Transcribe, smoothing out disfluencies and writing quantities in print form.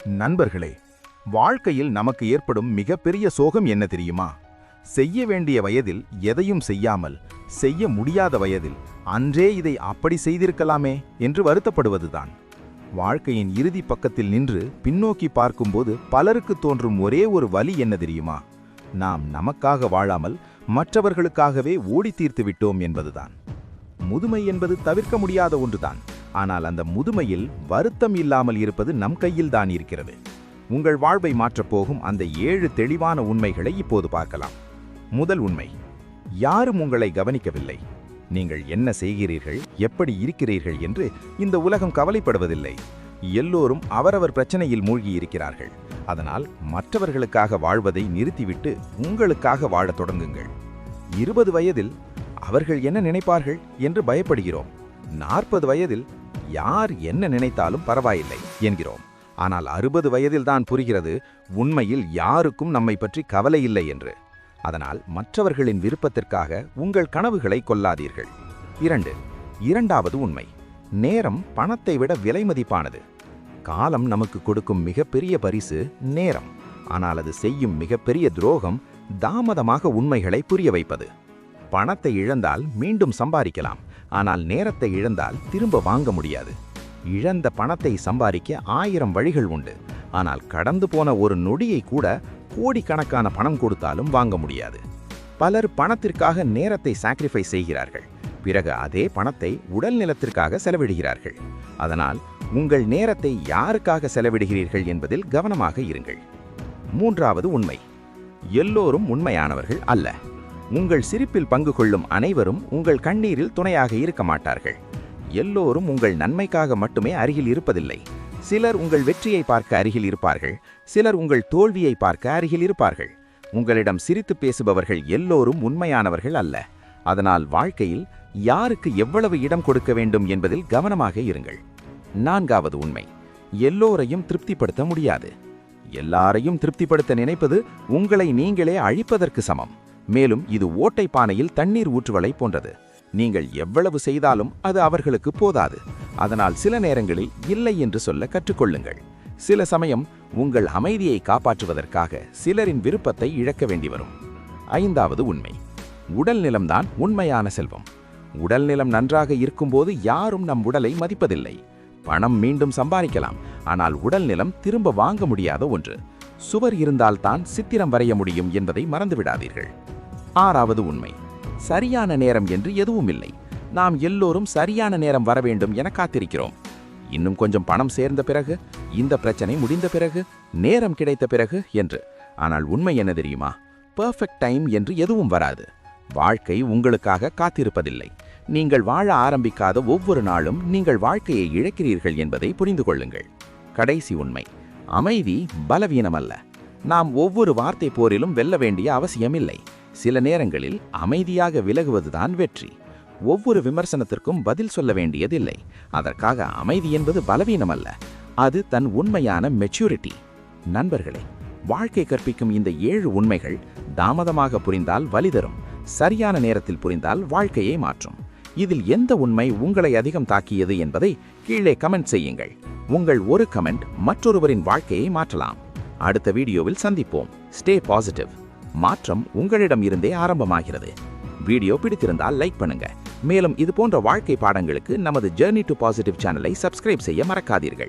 நண்பர்களே, வாழ்க்கையில் நமக்கு ஏற்படும் மிகப்பெரிய சோகம் என்ன தெரியுமா? செய்ய வேண்டிய வயதில் எதையும் செய்யாமல், செய்ய முடியாத வயதில் அன்றே இதை அப்படி செய்திருக்கலாமே என்று வருத்தப்படுவதுதான். வாழ்க்கையின் இறுதி பக்கத்தில் நின்று பின்னோக்கி பார்க்கும்போது பலருக்கு தோன்றும் ஒரே ஒரு வலி என்ன தெரியுமா? நாம் நமக்காக வாழாமல் மற்றவர்களுக்காகவே ஓடி தீர்த்து விட்டோம் என்பதுதான். முதுமை என்பது தவிர்க்க முடியாத ஒன்றுதான். ஆனால் அந்த முதுமையில் வருத்தம் இல்லாமல் இருப்பது நம் கையில்தான் இருக்கிறது. உங்கள் வாழ்வை மாற்றப்போகும் அந்த 7 தெளிவான உண்மைகளை இப்போது பார்க்கலாம். முதல் உண்மை: யாரும் உங்களை கவனிக்கவில்லை. நீங்கள் என்ன செய்கிறீர்கள், எப்படி இருக்கிறீர்கள் என்று இந்த உலகம் கவலைப்படுவதில்லை. எல்லோரும் அவரவர் பிரச்சனையில் மூழ்கி இருக்கிறார்கள். அதனால் மற்றவர்களுக்காக வாழ்வதை நிறுத்திவிட்டு உங்களுக்காக வாழத் தொடங்குங்கள். 20 வயதில் அவர்கள் என்ன நினைப்பார்கள் என்று பயப்படுகிறோம். 40 வயதில் யார் என்ன நினைத்தாலும் பரவாயில்லை என்கிறோம். ஆனால் 60 வயதில்தான் புரிகிறது உண்மையில் யாருக்கும் நம்மை பற்றி கவலை இல்லை என்று. அதனால் மற்றவர்களின் விருப்பத்திற்காக உங்கள் கனவுகளை கொல்லாதீர்கள். இரண்டாவது உண்மை: நேரம் பணத்தை விட விலை மதிப்பானது. காலம் நமக்கு கொடுக்கும் மிகப்பெரிய பரிசு நேரம். ஆனால் அது செய்யும் மிகப்பெரிய துரோகம் தாமதமாக உண்மைகளை புரிய வைப்பது. பணத்தை இழந்தால் மீண்டும் சம்பாதிக்கலாம். ஆனால் நேரத்தை இழந்தால் திரும்ப வாங்க முடியாது. இழந்த பணத்தை சம்பாதிக்க 1000 வழிகள் உண்டு. ஆனால் கடந்து போன ஒரு நொடியை கூட கோடிக்கணக்கான பணம் கொடுத்தாலும் வாங்க முடியாது. பலர் பணத்திற்காக நேரத்தை சாக்ரிஃபைஸ் செய்கிறார்கள். பிறகு அதே பணத்தை உடல் நலத்திற்காக செலவிடுகிறார்கள். அதனால் உங்கள் நேரத்தை யாருக்காக செலவிடுகிறீர்கள் என்பதில் கவனமாக இருங்கள். மூன்றாவது உண்மை: எல்லோரும் உண்மையானவர்கள் அல்ல. உங்கள் சிரிப்பில் பங்கு கொள்ளும் அனைவரும் உங்கள் கண்ணீரில் துணையாக இருக்க மாட்டார்கள். எல்லோரும் உங்கள் நன்மைக்காக மட்டுமே அருகில் இருப்பதில்லை. சிலர் உங்கள் வெற்றியை பார்க்க அருகில் இருப்பார்கள். சிலர் உங்கள் தோல்வியை பார்க்க அருகில் இருப்பார்கள். உங்களிடம் சிரித்து பேசுபவர்கள் எல்லோரும் உண்மையானவர்கள் அல்ல. அதனால் வாழ்க்கையில் யாருக்கு எவ்வளவு இடம் கொடுக்க வேண்டும் என்பதில் கவனமாக இருங்கள். நான்காவது உண்மை: எல்லோரையும் திருப்திப்படுத்த முடியாது. எல்லாரையும் திருப்திப்படுத்த நினைப்பது உங்களை நீங்களே அழிப்பதற்கு சமம். மேலும் இது ஓட்டை பானையில் தண்ணீர் ஊற்றுவலை போன்றது. நீங்கள் எவ்வளவு செய்தாலும் அது அவர்களுக்கு போதாது. அதனால் சில நேரங்களில் இல்லை என்று சொல்ல கற்றுக்கொள்ளுங்கள். சில சமயம் உங்கள் அமைதியை காப்பாற்றுவதற்காக சிலரின் விருப்பத்தை இழக்க வேண்டி வரும். ஐந்தாவது உண்மை: உடல் நிலம்தான் உண்மையான செல்வம். உடல் நிலம் நன்றாக இருக்கும்போது யாரும் நம் உடலை மதிப்பதில்லை. பணம் மீண்டும் சம்பாதிக்கலாம். ஆனால் உடல் நிலம் திரும்ப வாங்க முடியாத ஒன்று. சுவர் இருந்தால்தான் சித்திரம் வரைய முடியும் என்பதை மறந்துவிடாதீர்கள். ஆறாவது உண்மை: சரியான நேரம் என்று எதுவும் இல்லை. நாம் எல்லோரும் சரியான நேரம் வர வேண்டும் என காத்திருக்கிறோம். இன்னும் கொஞ்சம் பணம் சேர்ந்த பிறகு, இந்த பிரச்சனை முடிந்த பிறகு, நேரம் கிடைத்த பிறகு என்று. ஆனால் உண்மை என்ன தெரியுமா? பெர்ஃபெக்ட் டைம் என்று எதுவும் வராது. வாழ்க்கை உங்களுக்காக காத்திருப்பதில்லை. நீங்கள் வாழ ஆரம்பிக்காத ஒவ்வொரு நாளும் நீங்கள் வாழ்க்கையை இழக்கிறீர்கள் என்பதை புரிந்து கொள்ளுங்கள். கடைசி உண்மை: அமைதி பலவீனமல்ல. நாம் ஒவ்வொரு வார்த்தை போரிலும் வெல்ல வேண்டிய அவசியமில்லை. சில நேரங்களில் அமைதியாக விலகுவதுதான் வெற்றி. ஒவ்வொரு விமர்சனத்திற்கும் பதில் சொல்ல வேண்டியதில்லை. அதற்காக அமைதி என்பது பலவீனமல்ல, அது தன் உண்மையான மெச்சூரிட்டி. நண்பர்களே, வாழ்க்கை கற்பிக்கும் இந்த 7 உண்மைகள் தாமதமாக புரிந்தால் வலி தரும், சரியான நேரத்தில் புரிந்தால் வாழ்க்கையை மாற்றும். இதில் எந்த உண்மை உங்களை அதிகம் தாக்கியது என்பதை கீழே கமெண்ட் செய்யுங்கள். உங்கள் ஒரு கமெண்ட் மற்றொருவரின் வாழ்க்கையை மாற்றலாம். அடுத்த வீடியோவில் சந்திப்போம். Stay positive. மாற்றம் உங்களிடம் இருந்தே ஆரம்பமாகிறது. வீடியோ பிடித்திருந்தால் லைக் பண்ணுங்க. மேலும் இது போன்ற வாழ்க்கை பாடங்களுக்கு நமது ஜர்னி டு பாசிட்டிவ் சேனலை சப்ஸ்கிரைப் செய்ய மறக்காதீர்கள்.